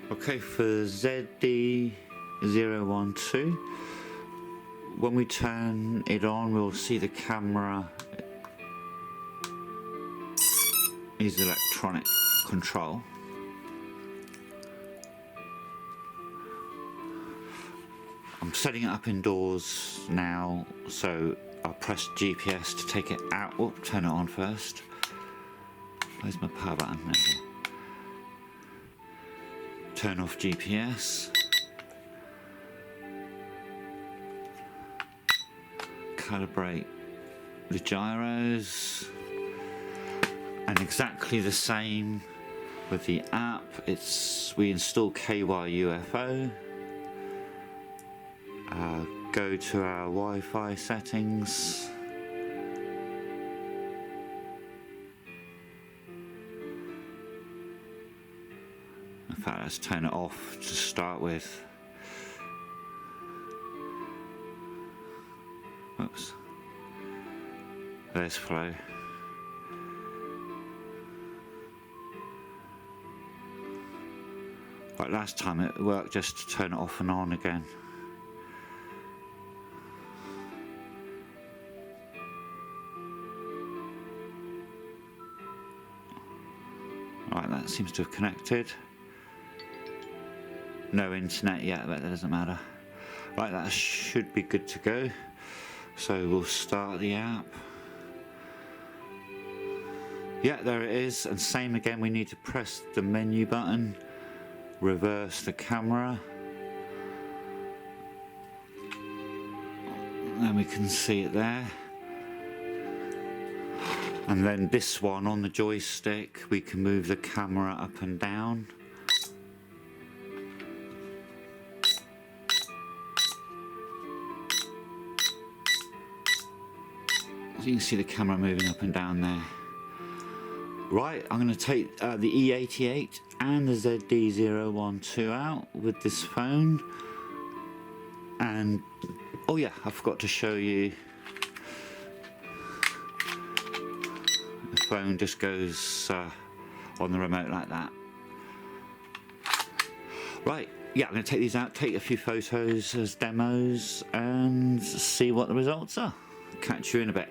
Okay, for ZD012, when we turn it on, we'll see the camera is electronic control. I'm setting it up indoors now, so I'll press GPS to take it out. Oh, turn it on first. Where's my power button? There we go. Turn off GPS. Calibrate the gyros. And exactly the same with the app. We install KYUFO. Go to our Wi-Fi settings. In fact, let's turn it off to start with. Whoops. There's flow. Right, last time it worked just to turn it off and on again. Right, that seems to have connected. No internet yet, but that doesn't matter. Right, that should be good to go. So we'll start the app. Yeah, there it is. And same again, we need to press the menu button, reverse the camera, and we can see it there. And then this one on the joystick, we can move the camera up and down. So you can see the camera moving up and down there. Right, I'm going to take the E88 and the ZD012 out with this phone. And, oh yeah, I forgot to show you. The phone just goes on the remote like that. Right, yeah, I'm going to take these out, take a few photos as demos and see what the results are. Catch you in a bit.